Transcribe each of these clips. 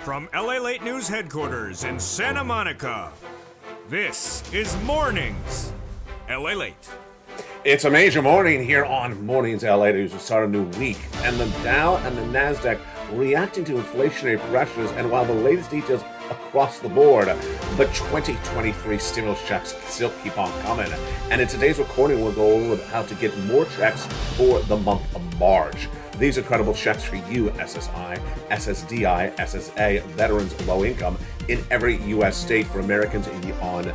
From LA Late News headquarters in Santa Monica, this is Mornings LA Late. It's a major morning here on Mornings LA News. We start a new week, and the Dow and the NASDAQ reacting to inflationary pressures, and while the latest details across the board, the 2023 stimulus checks still keep on coming. And in today's recording, we'll go over how to get more checks for the month of March. These are credible checks for you, SSI, SSDI, SSA, veterans, low income, in every U.S. state for Americans on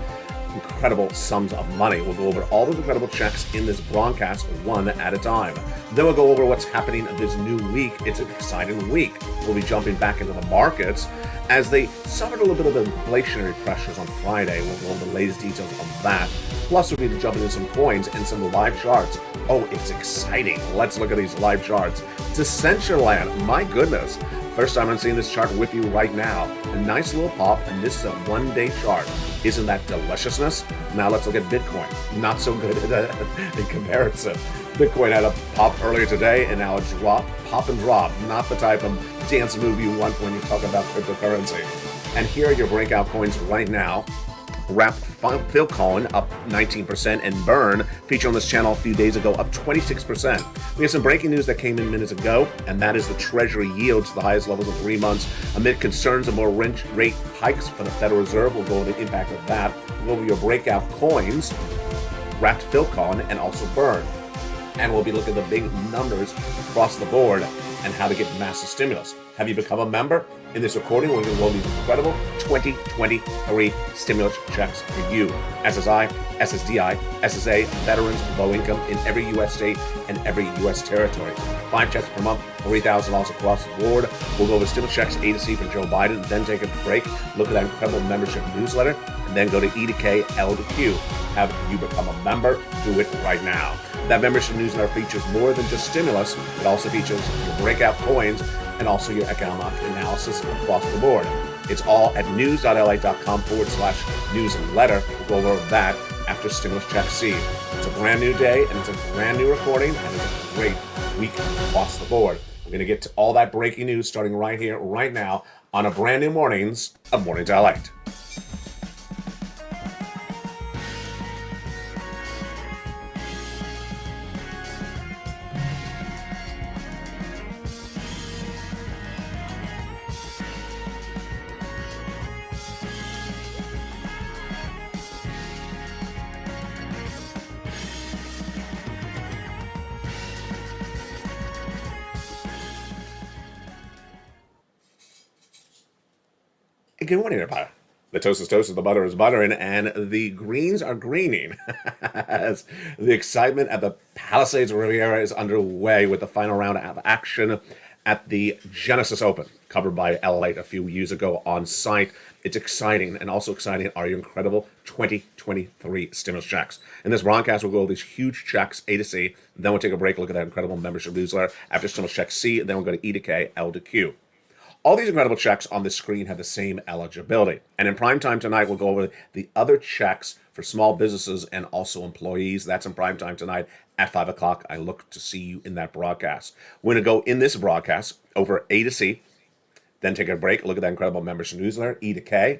incredible sums of money. We'll go over all those incredible checks in this broadcast one at a time. Then we'll go over what's happening this new week. It's an exciting week. We'll be jumping back into the markets as they suffered a little bit of inflationary pressures on Friday. We'll go over the latest details of that. Plus, we'll be jumping into some coins and some live charts. Oh, it's exciting. Let's look at these live charts. Decentraland, my goodness. First time I'm seeing this chart with you right now. A nice little pop, and this is a one-day chart. Isn't that deliciousness? Now let's look at Bitcoin. Not so good in comparison. Bitcoin had a pop earlier today, and now a drop, pop and drop. Not the type of dance move you want when you talk about cryptocurrency. And here are your breakout coins right now. Wrap Philcoin up 19%, and Burn, featured on this channel a few days ago, up 26%. We have some breaking news that came in minutes ago, and that is the Treasury yield to the highest levels in 3 months amid concerns of more rate hikes from the Federal Reserve. We'll go over the impact of that. We'll go over your breakout coins, Wrapped Philcoin, and also Burn. And we'll be looking at the big numbers across the board and how to get massive stimulus. Have you become a member? In this recording, we're going to go over these incredible 2023 stimulus checks for you. SSI, SSDI, SSA, veterans, low income in every U.S. state and every U.S. territory. 5 checks per month, $3,000 across the board. We'll go over stimulus checks A to C for Joe Biden, then take a break, look at that incredible membership newsletter, and then go to E to K, L to Q. Have you become a member? Do it right now. That membership newsletter features more than just stimulus. It also features your breakout coins and also your economic analysis across the board. It's all at news.la.com/newsletter. We'll go over that after Stimulus Check C. It's a brand new day, and it's a brand new recording, and it's a great week across the board. We're going to get to all that breaking news starting right here, right now, on a brand new Mornings of Mornings LA. Good morning, everybody. The toast is toasted, the butter is buttering, and the greens are greening as the excitement at the Palisades Riviera is underway with the final round of action at the Genesis Open, covered by LA a few years ago on site. It's exciting, and also exciting are your incredible 2023 stimulus checks. In this broadcast, we'll go over these huge checks, A to C, then we'll take a break, look at that incredible membership newsletter. After stimulus check C, then we'll go to E to K, L to Q. All these incredible checks on the screen have the same eligibility. And in prime time tonight, we'll go over the other checks for small businesses and also employees. That's in prime time tonight at 5 o'clock. I look to see you in that broadcast. We're going to go in this broadcast over A to C, then take a break, look at that incredible membership newsletter, E to K,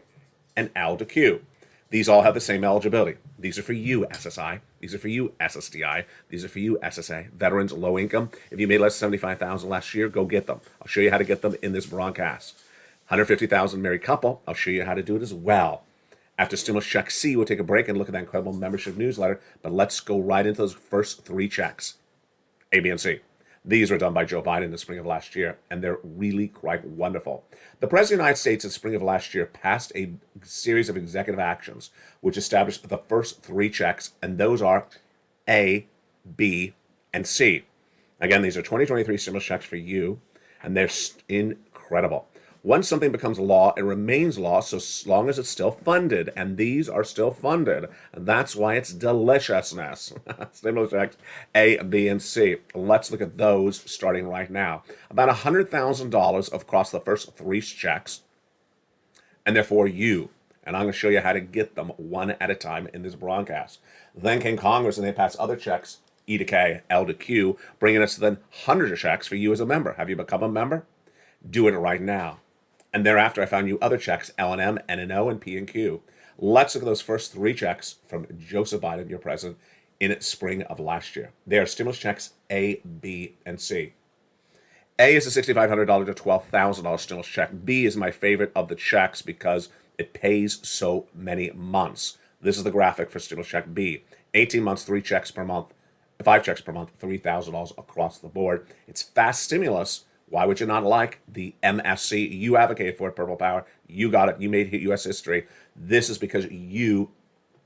and L to Q. These all have the same eligibility. These are for you, SSI. These are for you, SSDI. These are for you, SSA. Veterans, low income. If you made less than $75,000 last year, go get them. I'll show you how to get them in this broadcast. $150,000 married couple. I'll show you how to do it as well. After Stimulus Check C, we'll take a break and look at that incredible membership newsletter. But let's go right into those first 3 checks, A, B, and C. These were done by Joe Biden in the spring of last year, and they're really quite wonderful. The President of the United States in the spring of last year passed a series of executive actions which established the first 3 checks, and those are A, B, and C. Again, these are 2023 stimulus checks for you, and they're incredible. Once something becomes law, it remains law so long as it's still funded, and these are still funded. And that's why it's deliciousness. Stimulus checks A, B, and C. Let's look at those starting right now. About $100,000 across the first 3 checks, and they're for you. And I'm going to show you how to get them one at a time in this broadcast. Then came Congress, and they passed other checks, E to K, L to Q, bringing us then hundreds of checks for you as a member. Have you become a member? Do it right now. And thereafter, I found you other checks, L&M, N&O, and P and Q. Let's look at those first three checks from Joseph Biden, your president, in spring of last year. They are stimulus checks A, B, and C. A is a $6,500 to $12,000 stimulus check. B is my favorite of the checks because it pays so many months. This is the graphic for stimulus check B. 18 months, 3 checks per month, 5 checks per month, $3,000 across the board. It's fast stimulus. Why would you not like the MSC? You advocated for it, Purple Power. You got it. You made U.S. history. This is because you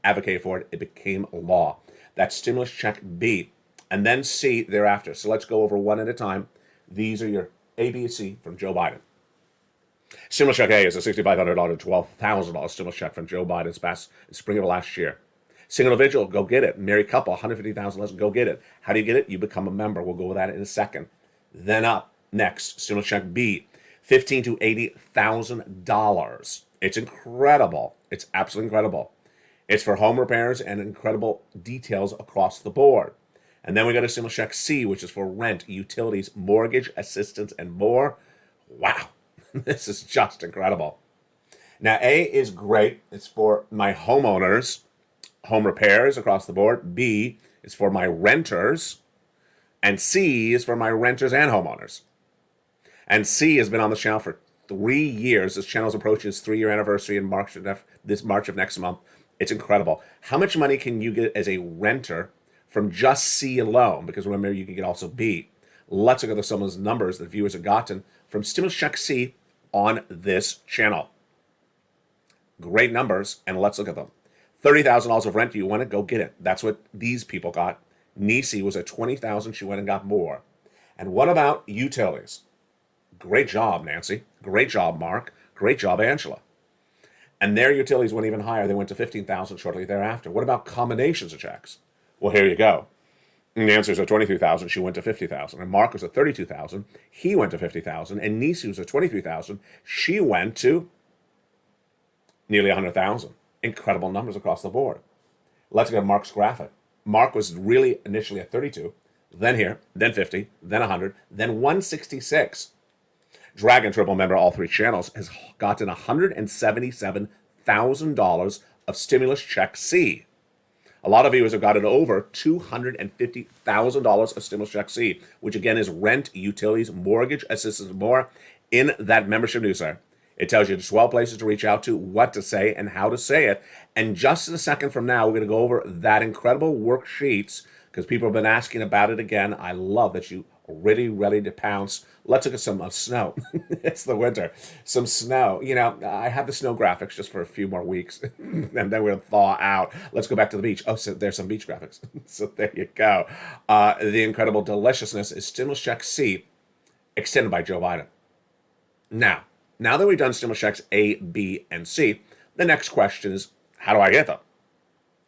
advocated for it. It became law. That's stimulus check B. And then C thereafter. So let's go over one at a time. These are your A, B, and C from Joe Biden. Stimulus check A is a $6,500 to $12,000 stimulus check from Joe Biden's passed in spring of last year. Single individual, go get it. Married couple, $150,000 less, go get it. How do you get it? You become a member. We'll go with that in a second. Then up next, stimulus check B, $15,000 to $80,000. It's incredible. It's absolutely incredible. It's for home repairs and incredible details across the board. And then we got a stimulus check C, which is for rent, utilities, mortgage assistance, and more. Wow, this is just incredible. Now, A is great. It's for my homeowners, home repairs across the board. B is for my renters. And C is for my renters and homeowners. And C has been on the channel for 3 years. This channel's approaching its 3-year anniversary in March of next month. It's incredible. How much money can you get as a renter from just C alone? Because remember, you can get also B. Let's look at some of those numbers that viewers have gotten from stimulus check C on this channel. Great numbers, and let's look at them. $30,000 of rent, you want it, go get it. That's what these people got. Nisi was at $20,000, she went and got more. And what about utilities? Great job, Nancy. Great job, Mark. Great job, Angela. And their utilities went even higher. They went to $15,000 shortly thereafter. What about combinations of checks? Well, here you go. Nancy's at $23,000. She went to $50,000. And Mark was at $32,000. He went to $50,000. And Nisi was at $23,000. She went to nearly $100,000. Incredible numbers across the board. Let's get Mark's graphic. Mark was really initially at 32, then here, then 50, then 100, then 166. Dragon Triple member, all 3 channels, has gotten $177,000 of stimulus check C. A lot of viewers have gotten over $250,000 of stimulus check C, which again is rent, utilities, mortgage assistance, and more in that membership newsletter. It tells you 12 places to reach out to, what to say, and how to say it. And just in a second from now, we're going to go over that incredible worksheets because people have been asking about it again. I love that you are really ready to pounce. Let's look at some snow. It's the winter. Some snow. You know, I have the snow graphics just for a few more weeks, and then we'll thaw out. Let's go back to the beach. Oh, so there's some beach graphics. So there you go. The incredible deliciousness is stimulus check C, extended by Joe Biden. Now that we've done stimulus checks A, B, and C, the next question is, how do I get them?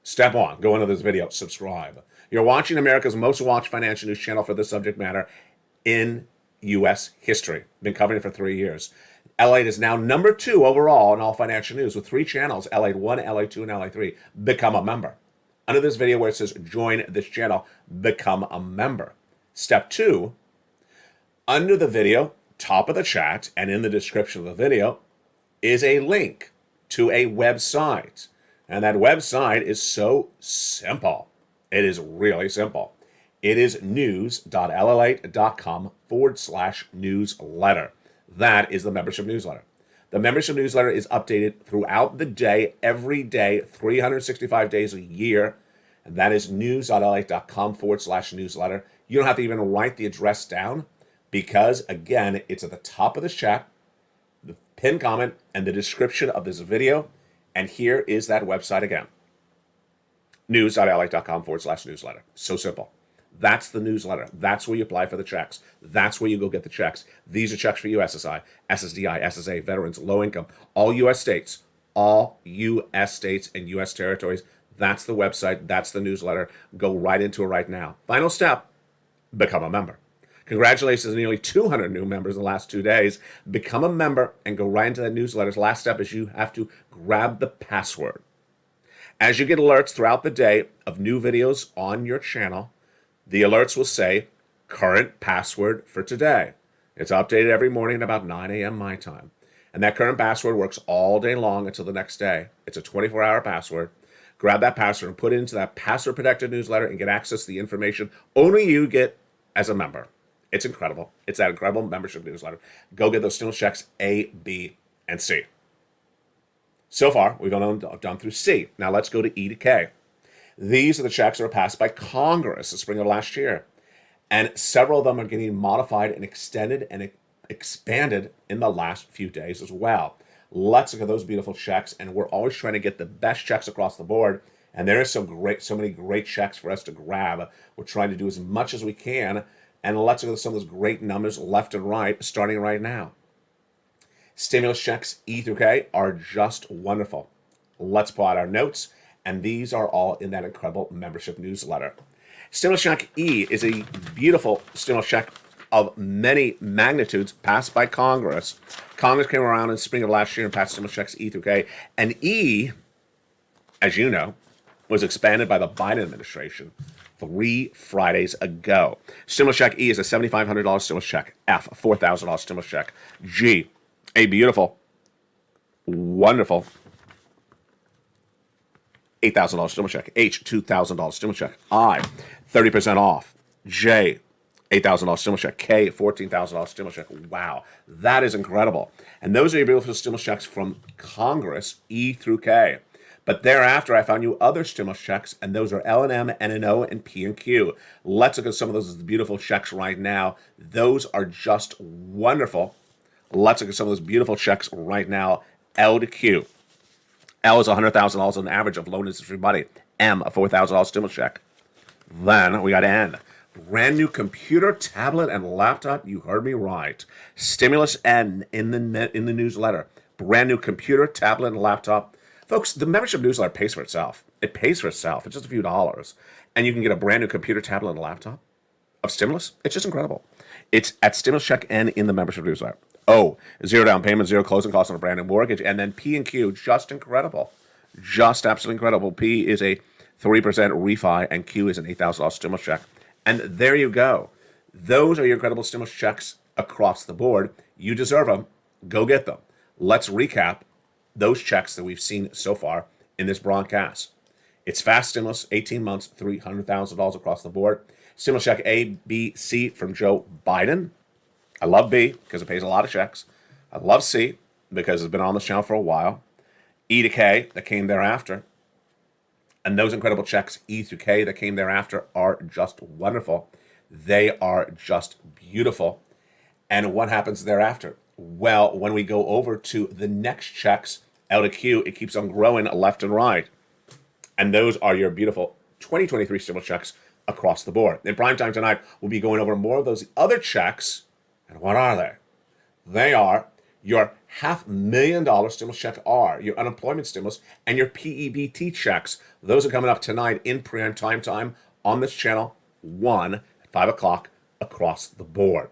Step 1, go into this video, subscribe. You're watching America's most watched financial news channel for this subject matter in U.S. history. Been covering it for 3 years. L8 is now number 2 overall in all financial news with 3 channels, L8 1, L8 2, and L8 3. Become a member. Under this video where it says join this channel, become a member. Step 2, under the video, top of the chat and in the description of the video is a link to a website. And that website is so simple. It is really simple. It is news.ll8.com/newsletter. That is the membership newsletter. The membership newsletter is updated throughout the day, every day, 365 days a year. And that is news.ll8.com/newsletter. You don't have to even write the address down because, again, it's at the top of the chat, the pinned comment, and the description of this video. And here is that website again. news.ll8.com/newsletter. So simple. That's the newsletter. That's where you apply for the checks. That's where you go get the checks. These are checks for you, SSI, SSDI, SSA, veterans, low income, all U.S. states, and U.S. territories. That's the website. That's the newsletter. Go right into it right now. Final step, become a member. Congratulations to nearly 200 new members in the last 2 days. Become a member and go right into that newsletter. Last step is you have to grab the password. As you get alerts throughout the day of new videos on your channel, the alerts will say, current password for today. It's updated every morning at about 9 a.m. my time. And that current password works all day long until the next day. It's a 24-hour password. Grab that password and put it into that password-protected newsletter and get access to the information only you get as a member. It's incredible. It's that incredible membership newsletter. Go get those stimulus checks A, B, and C. So far, we've done through C. Now let's go to E to K. These are the checks that were passed by Congress the spring of last year. And several of them are getting modified and extended and expanded in the last few days as well. Let's look at those beautiful checks, and we're always trying to get the best checks across the board. And there is so many great checks for us to grab. We're trying to do as much as we can, and let's look at some of those great numbers left and right, starting right now. Stimulus checks E through K are just wonderful. Let's pull out our notes, and these are all in that incredible membership newsletter. Stimulus check E is a beautiful stimulus check of many magnitudes passed by Congress. Congress came around in spring of last year and passed stimulus checks E through K. And E, as you know, was expanded by the Biden administration 3 Fridays ago. Stimulus check E is a $7,500 stimulus check. F, $4,000 stimulus check. G, a beautiful, wonderful $8,000 stimulus check. H, $2,000 stimulus check. I, 30% off. J, $8,000 stimulus check. K, $14,000 stimulus check. Wow, that is incredible. And those are your beautiful stimulus checks from Congress, E through K. But thereafter, I found you other stimulus checks, and those are L and M, N and O, and P and Q. Let's look at some of those beautiful checks right now. Those are just wonderful. Let's look at some of those beautiful checks right now. L to Q. L is $100,000 on average of loan interest-free money. M, a $4,000 stimulus check. Then we got N. Brand new computer, tablet, and laptop. You heard me right. Stimulus N in the newsletter. Brand new computer, tablet, and laptop. Folks, the membership newsletter pays for itself. It pays for itself. It's just a few dollars. And you can get a brand new computer, tablet, and laptop of stimulus. It's just incredible. It's at Stimulus Check N in the membership newsletter. O, 0 down payment, 0 closing costs on a brand new mortgage. And then P and Q, just incredible. Just absolutely incredible. P is a 3% refi, and Q is an $8,000 stimulus check. And there you go. Those are your incredible stimulus checks across the board. You deserve them. Go get them. Let's recap those checks that we've seen so far in this broadcast. It's fast stimulus, 18 months, $300,000 across the board. Stimulus check A, B, C from Joe Biden. I love B because it pays a lot of checks. I love C because it's been on this channel for a while. E to K that came thereafter. And those incredible checks, E through K, that came thereafter are just wonderful. They are just beautiful. And what happens thereafter? Well, when we go over to the next checks, L to Q, it keeps on growing left and right. And those are your beautiful 2023 stimulus checks across the board. In prime time tonight, we'll be going over more of those other checks. And what are they? They are your $500,000 stimulus check R, your unemployment stimulus, and your PEBT checks. Those are coming up tonight in prime time on this channel, 1 at 5 o'clock across the board.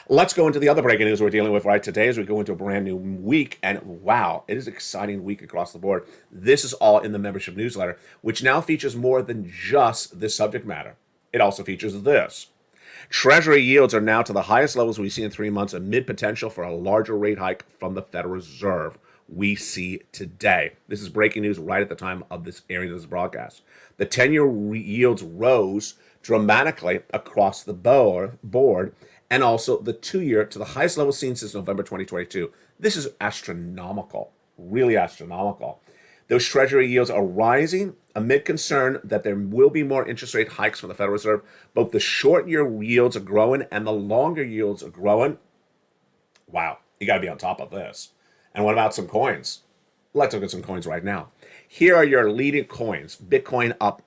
Let's go into the other breaking news we're dealing with right today as we go into a brand new week. And wow, it is an exciting week across the board. This is all in the membership newsletter, which now features more than just this subject matter. It also features this. Treasury yields are now to the highest levels we've seen in 3 months amid potential for a larger rate hike from the Federal Reserve we see today. This is breaking news right at the time of this airing of this broadcast. The 10-year yields rose dramatically across the board, and also the 2-year to the highest level seen since November 2022. This is astronomical, really astronomical. Those Treasury yields are rising amid concern that there will be more interest rate hikes from the Federal Reserve. Both the short-year yields are growing and the longer yields are growing. Wow, you got to be on top of this. And what about some coins? Let's look at some coins right now. Here are your leading coins. Bitcoin up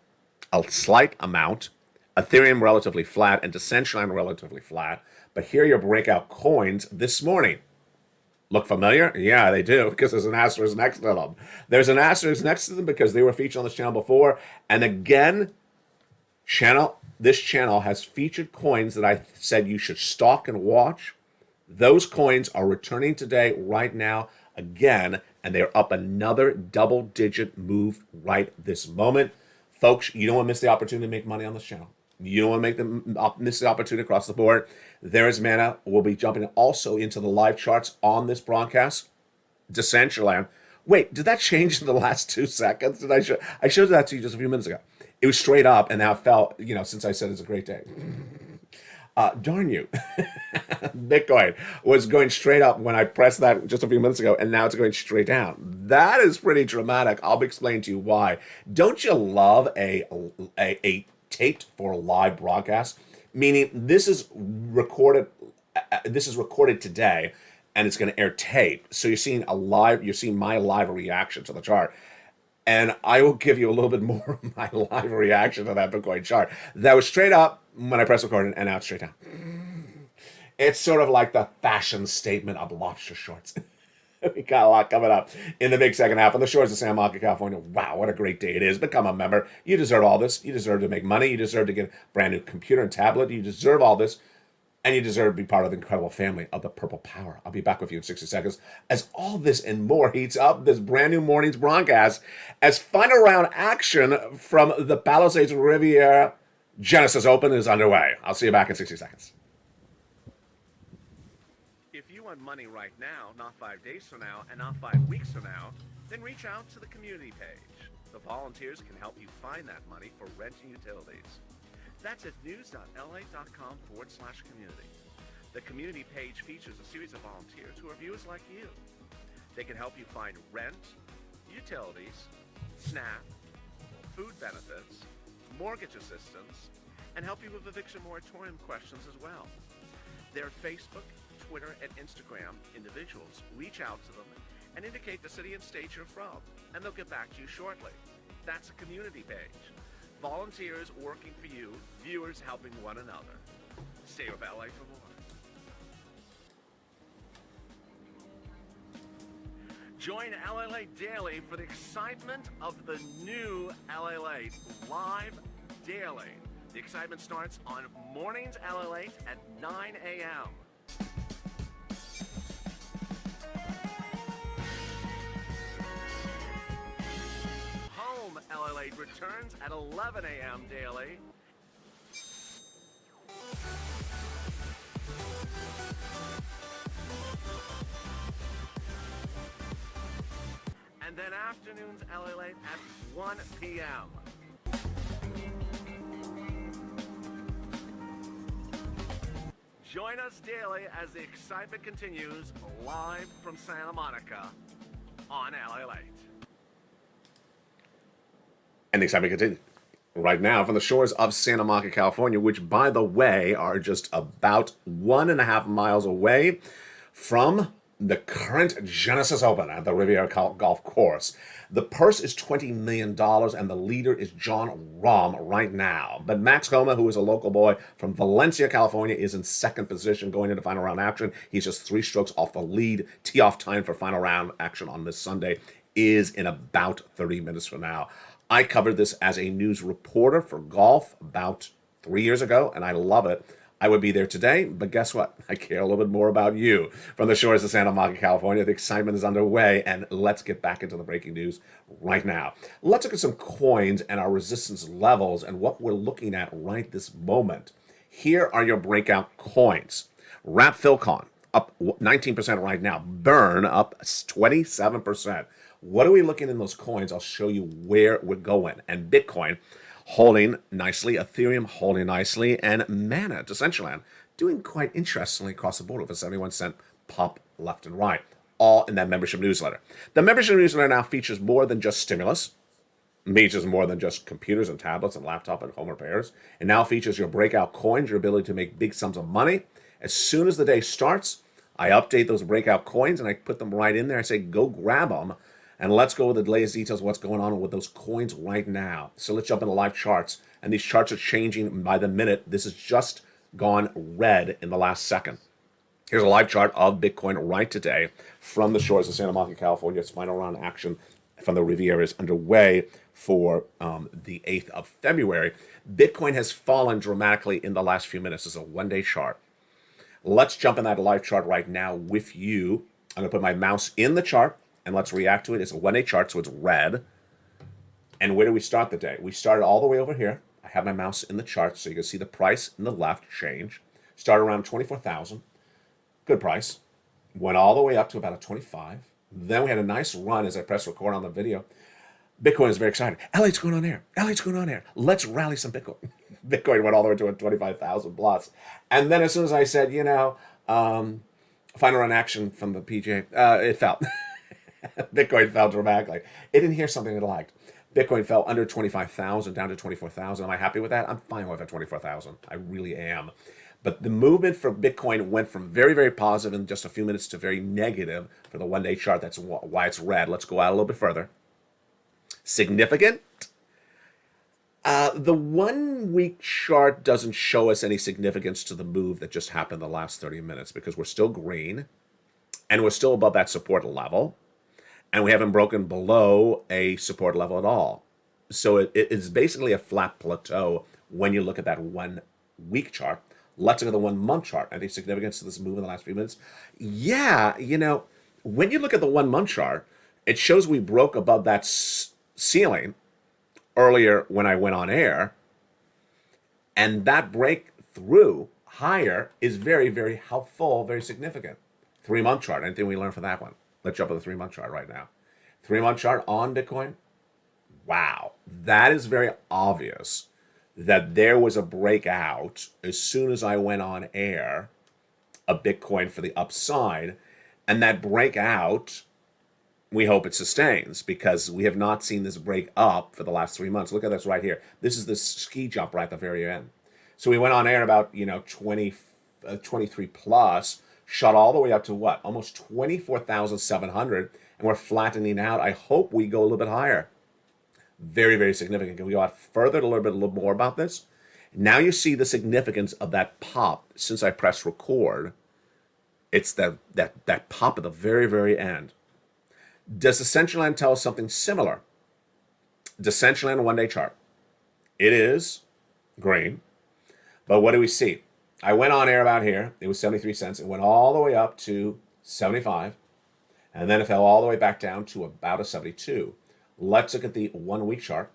a slight amount, Ethereum relatively flat, and Decentraland relatively flat. But here are your breakout coins this morning. Look familiar? Yeah, they do, because there's an asterisk next to them. There's an asterisk next to them because they were featured on this channel before. And again, this channel has featured coins that I said you should stalk and watch. Those coins are returning today, right now, again, and they're up another double-digit move right this moment. Folks, you don't want to miss the opportunity to make money on this channel. You don't want to make them miss the opportunity across the board. There is mana. We'll be jumping also into the live charts on this broadcast. Decentraland. Wait, did that change in the last 2 seconds? Did I showed that to you just a few minutes ago. It was straight up, and now it fell, since I said it's a great day. Darn you. Bitcoin was going straight up when I pressed that just a few minutes ago, and now it's going straight down. That is pretty dramatic. I'll explain to you why. Don't you love a taped for live broadcast? Meaning this is recorded today, and it's going to air tape. So you're seeing my live reaction to the chart. And I will give you a little bit more of my live reaction to that Bitcoin chart. That was straight up when I pressed record, and now it's straight down. It's sort of like the fashion statement of lobster shorts. We got a lot coming up in the big second half on the shores of San Marco, California. Wow, what a great day it is. Become a member. You deserve all this. You deserve to make money. You deserve to get a brand new computer and tablet. You deserve all this. And you deserve to be part of the incredible family of the Purple Power. I'll be back with you in 60 seconds as all this and more heats up this brand new morning's broadcast as final round action from the Palisades Riviera Genesis Open is underway. I'll see you back in 60 seconds. If you want money right now, not 5 days from now, and not 5 weeks from now, then reach out to the community page. The volunteers can help you find that money for rent and utilities. That's at news.la.com/community. The community page features a series of volunteers who are viewers like you. They can help you find rent, utilities, SNAP, food benefits, mortgage assistance, and help you with eviction moratorium questions as well. Their Facebook, Twitter, and Instagram individuals reach out to them and indicate the city and state you're from, and they'll get back to you shortly. That's a community page. Volunteers working for you, viewers helping one another. Stay with LA for more. Join LA Daily for the excitement of the new LA Live Daily. The excitement starts on Mornings LA at 9 a.m. Home LA returns at 11 a.m. daily. And then afternoons LA at 1 p.m. Join us daily as the excitement continues live from Santa Monica on LA Late. And the excitement continues right now from the shores of Santa Monica, California, which, by the way, are just about 1.5 miles away from the current Genesis Open at the Riviera Golf Course. The purse is $20 million, and the leader is John Rahm right now. But Max Homa, who is a local boy from Valencia, California, is in second position going into final round action. He's just 3 strokes off the lead. Tee-off time for final round action on this Sunday is in about 30 minutes from now. I covered this as a news reporter for golf about 3 years ago, and I love it. I would be there today, but guess what? I care a little bit more about you. From the shores of Santa Monica, California, the excitement is underway, and let's get back into the breaking news right now. Let's look at some coins and our resistance levels and what we're looking at right this moment. Here are your breakout coins. Wrap Philcon, up 19% right now. Burn, up 27%. What are we looking in those coins? I'll show you where we're going. And Bitcoin holding nicely, Ethereum holding nicely, and Mana, Decentraland, doing quite interestingly across the board with a 71-cent pop left and right, all in that membership newsletter. The membership newsletter now features more than just stimulus, features more than just computers and tablets and laptop and home repairs. It now features your breakout coins, your ability to make big sums of money. As soon as the day starts, I update those breakout coins and I put them right in there. I say, go grab them. And let's go with the latest details of what's going on with those coins right now. So let's jump into live charts. And these charts are changing by the minute. This has just gone red in the last second. Here's a live chart of Bitcoin right today from the shores of Santa Monica, California. Its final round action from the Riviera is underway for the 8th of February. Bitcoin has fallen dramatically in the last few minutes. This is a one-day chart. Let's jump in that live chart right now with you. I'm going to put my mouse in the chart. And let's react to it. It's a one-day chart, so it's red. And where do we start the day? We started all the way over here. I have my mouse in the chart so you can see the price in the left change. Started around 24,000. Good price. Went all the way up to about a 25. Then we had a nice run as I pressed record on the video. Bitcoin is very excited. Elliott's going on air. Elliott's going on air. Let's rally some Bitcoin. Bitcoin went all the way to a 25,000 plus. And then as soon as I said, final run action from the PJ, it fell. Bitcoin fell dramatically. It didn't hear something it liked. Bitcoin fell under 25,000 down to 24,000. Am I happy with that? I'm fine with that 24,000. I really am. But the movement for Bitcoin went from very, very positive in just a few minutes to very negative for the one-day chart. That's why it's red. Let's go out a little bit further. Significant? The 1 week chart doesn't show us any significance to the move that just happened the last 30 minutes because we're still green and we're still above that support level and we haven't broken below a support level at all. So it is basically a flat plateau when you look at that 1 week chart. Let's look at the 1 month chart. I think significance to this move in the last few minutes. Yeah, when you look at the 1 month chart, it shows we broke above that ceiling earlier when I went on air. And that breakthrough higher is very, very helpful, very significant. 3 month chart. Anything we learned from that one? Let's jump to the 3 month chart right now. 3 month chart on Bitcoin. Wow. That is very obvious that there was a breakout as soon as I went on air of Bitcoin for the upside. And that breakout, we hope it sustains because we have not seen this break up for the last 3 months. Look at this right here. This is the ski jump right at the very end. So we went on air about, 23 plus, shot all the way up to what? Almost 24,700. And we're flattening out. I hope we go a little bit higher. Very, very significant. Can we go out further a little more about this? Now you see the significance of that pop since I pressed record. It's that pop at the very, very end. Does the central line tell us something similar? The central line 1 day chart. It is green. But what do we see? I went on air about here. It was 73 cents. It went all the way up to 75. And then it fell all the way back down to about a 72. Let's look at the 1 week chart.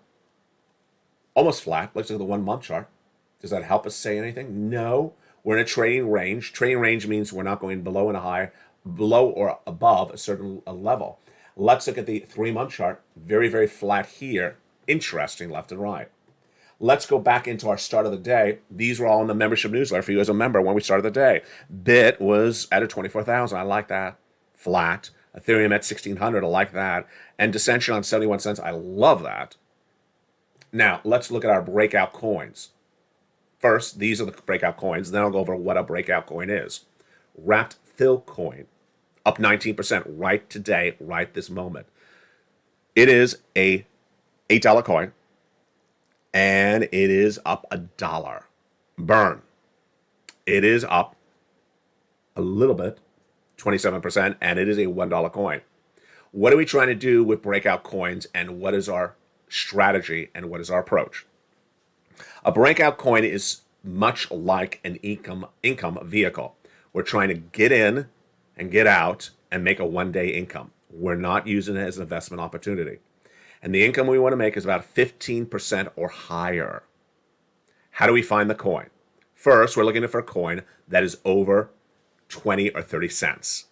Almost flat. Let's look at the 1 month chart. Does that help us say anything? No. We're in a trading range. Trading range means we're not going below and high, below or above a certain level. Let's look at the 3 month chart. Very, very flat here. Interesting left and right. Let's go back into our start of the day. These were all in the membership newsletter for you as a member when we started the day. Bit was at a 24,000. I like that. Flat. Ethereum at 1,600. I like that. And Recession on 71 cents. I love that. Now, let's look at our breakout coins. First, these are the breakout coins. Then I'll go over what a breakout coin is. Wrapped Fill coin, up 19% right today, right this moment. It is a $8 coin, and it is up $1. Burn. It is up a little bit, 27%, and it is a $1 coin. What are we trying to do with breakout coins, and what is our strategy, and what is our approach? A breakout coin is much like an income vehicle. We're trying to get in and get out and make a one-day income. We're not using it as an investment opportunity. And the income we want to make is about 15% or higher. How do we find the coin? First, we're looking for a coin that is over 20 or 30 cents.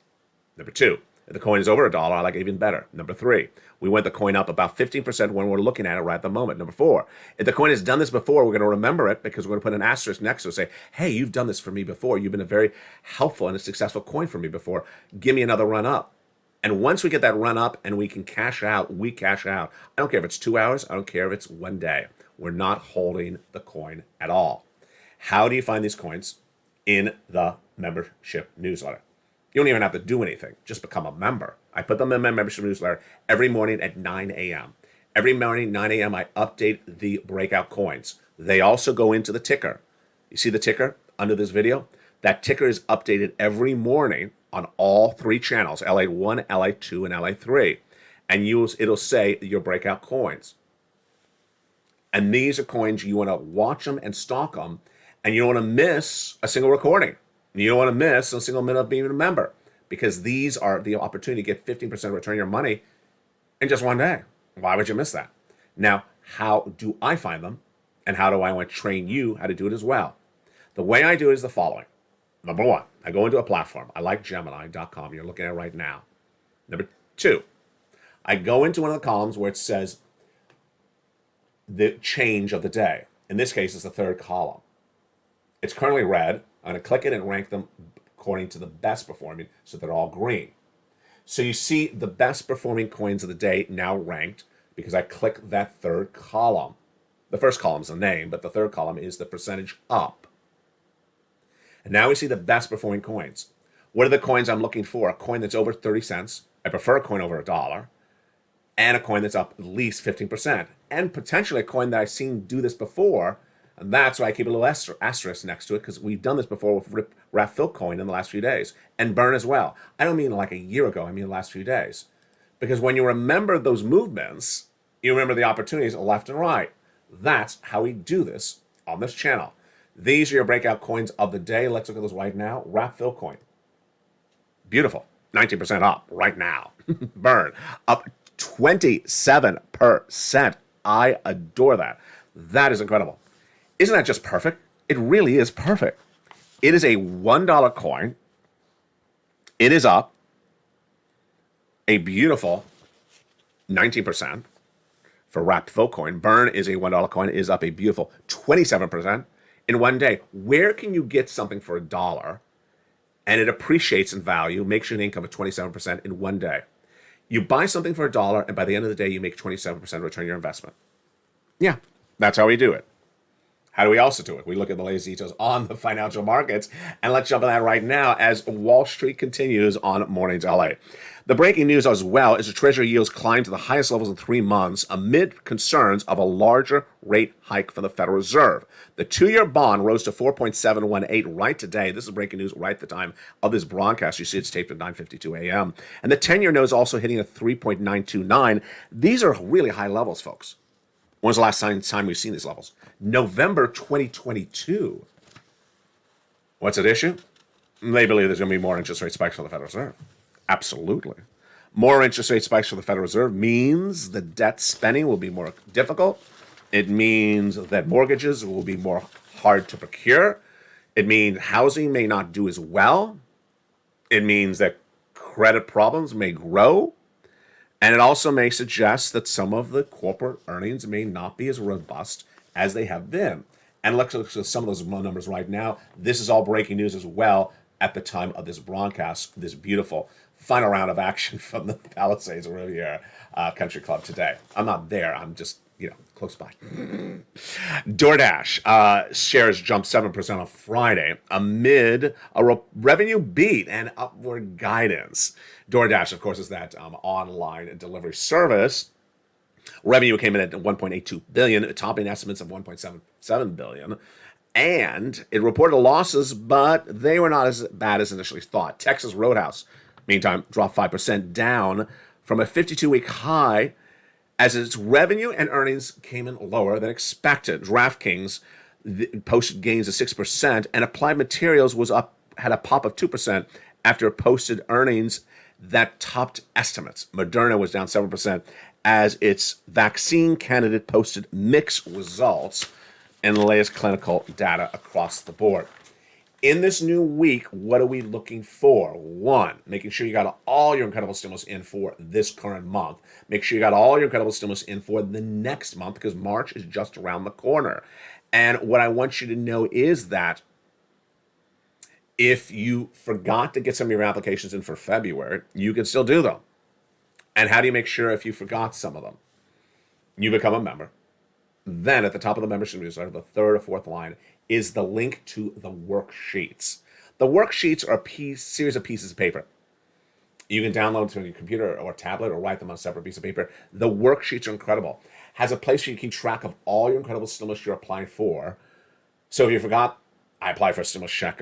Number two, if the coin is over $1, I like it even better. Number three, we want the coin up about 15% when we're looking at it right at the moment. Number four, if the coin has done this before, we're going to remember it because we're going to put an asterisk next to it and say, hey, you've done this for me before. You've been a very helpful and a successful coin for me before. Give me another run up. And once we get that run up and we can cash out, we cash out. I don't care if it's 2 hours. I don't care if it's 1 day. We're not holding the coin at all. How do you find these coins? In the membership newsletter. You don't even have to do anything. Just become a member. I put them in my membership newsletter every morning at 9 a.m. Every morning, 9 a.m., I update the breakout coins. They also go into the ticker. You see the ticker under this video? That ticker is updated every morning on all three channels, LA1, LA2, and LA3. And it'll say your breakout coins. And these are coins you want to watch them and stalk them. And you don't want to miss a single recording. You don't want to miss a single minute of being a member because these are the opportunity to get 15% return on your money in just 1 day. Why would you miss that? Now, how do I find them? And how do I want to train you how to do it as well? The way I do it is the following. Number one, I go into a platform. I like Gemini.com. You're looking at it right now. Number two, I go into one of the columns where it says the change of the day. In this case, it's the third column. It's currently red. I'm going to click it and rank them according to the best performing, so they're all green. So you see the best performing coins of the day now ranked because I click that third column. The first column is the name, but the third column is the percentage up. And now we see the best performing coins. What are the coins I'm looking for? A coin that's over 30 cents. I prefer a coin over $1. And a coin that's up at least 15%. And potentially a coin that I've seen do this before. And that's why I keep a little asterisk next to it, because we've done this before with Raffil coin in the last few days. And Burn as well. I don't mean like a year ago. I mean the last few days. Because when you remember those movements, you remember the opportunities left and right. That's how we do this on this channel. These are your breakout coins of the day. Let's look at those right now. Raffil coin. Beautiful. 19% up right now. Burn. Up 27%. I adore that. That is incredible. Isn't that just perfect? It really is perfect. It is a $1 coin. It is up a beautiful 19%. For Raffil coin. Burn is a $1 coin. It is up a beautiful 27% in one day. Where can you get something for $1 and it appreciates in value, makes you an income of 27% in one day? You buy something for $1, and by the end of the day, you make 27% return on your investment. Yeah, that's how we do it. How do we also do it? We look at the latest details on the financial markets, and let's jump on that right now as Wall Street continues on Mornings LA. The breaking news as well is the Treasury yields climbed to the highest levels in 3 months amid concerns of a larger rate hike from the Federal Reserve. The 2-year bond rose to 4.718 right today. This is breaking news right at the time of this broadcast. You see it's taped at 9:52 a.m. And the 10-year note is also hitting at 3.929. These are really high levels, folks. When's the last time we've seen these levels? November 2022. What's at issue? They believe there's going to be more interest rate spikes from the Federal Reserve. Absolutely. More interest rate spikes from the Federal Reserve means the debt spending will be more difficult. It means that mortgages will be more hard to procure. It means housing may not do as well. It means that credit problems may grow. And it also may suggest that some of the corporate earnings may not be as robust as they have been. And let's look at some of those numbers right now. This is all breaking news as well at the time of this broadcast, this beautiful final round of action from the Palisades Riviera Country Club today. I'm not there. I'm just, close by. DoorDash shares jumped 7% on Friday amid a revenue beat and upward guidance. DoorDash, of course, is that online delivery service. Revenue came in at $1.82 billion, topping estimates of $1.77 billion. And it reported losses, but they were not as bad as initially thought. Texas Roadhouse, meantime, dropped 5% down from a 52-week high as its revenue and earnings came in lower than expected. DraftKings posted gains of 6%, and Applied Materials had a pop of 2% after it posted earnings that topped estimates. Moderna was down 7% as its vaccine candidate posted mixed results in the latest clinical data across the board. In this new week, what are we looking for? One, making sure you got all your incredible stimulus in for this current month. Make sure you got all your incredible stimulus in for the next month, because March is just around the corner. And what I want you to know is that if you forgot to get some of your applications in for February, you can still do them. And how do you make sure if you forgot some of them? You become a member. Then at the top of the membership newsletter, the third or fourth line is the link to the worksheets. The worksheets are a series of pieces of paper. You can download to your computer or tablet or write them on a separate piece of paper. The worksheets are incredible. Has a place where you keep track of all your incredible stimulus you're applying for. So if you forgot, I applied for a stimulus check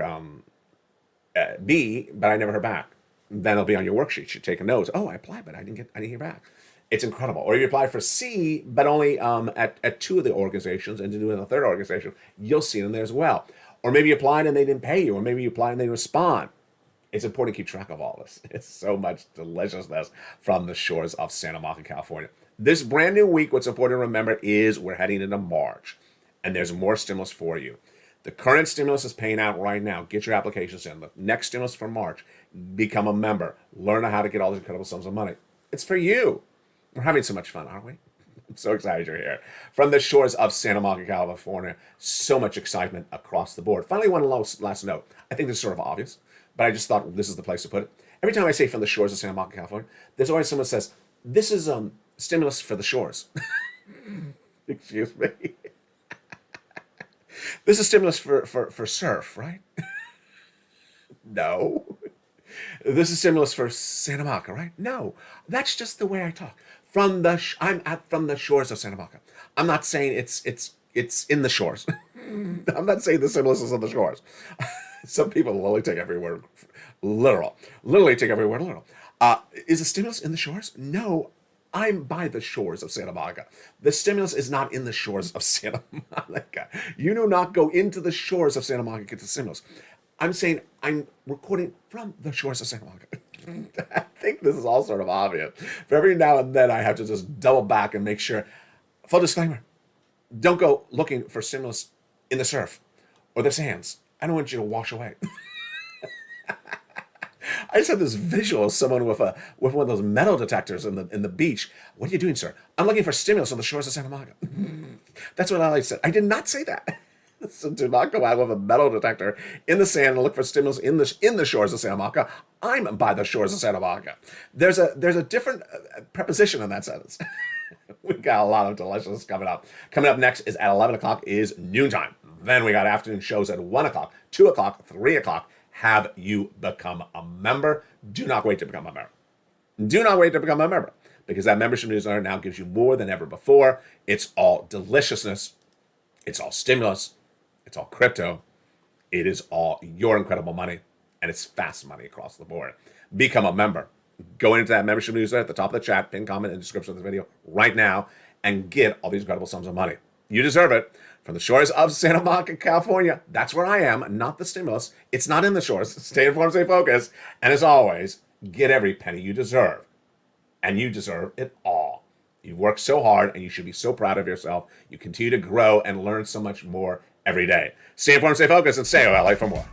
B, but I never heard back. Then it'll be on your worksheet. You take a note. Oh, I applied, but I didn't hear back. It's incredible. Or if you apply for C, but only at two of the organizations, and to do it in the third organization, you'll see them there as well. Or maybe you applied and they didn't pay you, or maybe you applied and they respond. It's important to keep track of all this. It's so much deliciousness from the shores of Santa Monica, California. This brand new week, what's important to remember is we're heading into March. and there's more stimulus for you. The current stimulus is paying out right now. Get your applications in. The next stimulus for March, become a member. Learn how to get all these incredible sums of money. It's for you. We're having so much fun, aren't we? I'm so excited you're here. From the shores of Santa Monica, California, so much excitement across the board. Finally, one last note. I think this is sort of obvious, but I just thought this is the place to put it. Every time I say from the shores of Santa Monica, California, there's always someone who says, this is stimulus for the shores. Excuse me. This is stimulus for surf, right? No. This is stimulus for Santa Monica, right? No. That's just the way I talk. From the shores of Santa Monica. I'm not saying it's in the shores. I'm not saying the stimulus is on the shores. Some people literally take every word literal. Literally take every word literal. Is the stimulus in the shores? No. I'm by the shores of Santa Monica. The stimulus is not in the shores of Santa Monica. You do not go into the shores of Santa Monica to get the stimulus. I'm saying I'm recording from the shores of Santa Monica. I think this is all sort of obvious. For every now and then, I have to just double back and make sure. Full disclaimer, don't go looking for stimulus in the surf or the sands. I don't want you to wash away. I just had this visual of someone with one of those metal detectors in the beach. What are you doing, sir? I'm looking for stimulus on the shores of Santa Monica. That's what I said. I did not say that. So do not go out with a metal detector in the sand and look for stimulus in the shores of Santa Monica. I'm by the shores of Santa Monica. There's a different preposition in that sentence. We've got a lot of delicious coming up. Coming up next is at 11 o'clock is noontime. Then we got afternoon shows at 1 o'clock, 2 o'clock, 3 o'clock. Have you become a member? Do not wait to become a member. Do not wait to become a member, because that membership newsletter now gives you more than ever before. It's all deliciousness. It's all stimulus. It's all crypto. It is all your incredible money, and it's fast money across the board. Become a member. Go into that membership newsletter at the top of the chat, pin comment in the description of the video right now, and get all these incredible sums of money. You deserve it. From the shores of Santa Monica, California, that's where I am, not the stimulus. It's not in the shores. Stay informed, stay focused. And as always, get every penny you deserve. And you deserve it all. You've worked so hard, and you should be so proud of yourself. You continue to grow and learn so much more every day. Stay informed, stay focused, and stay OLA for more.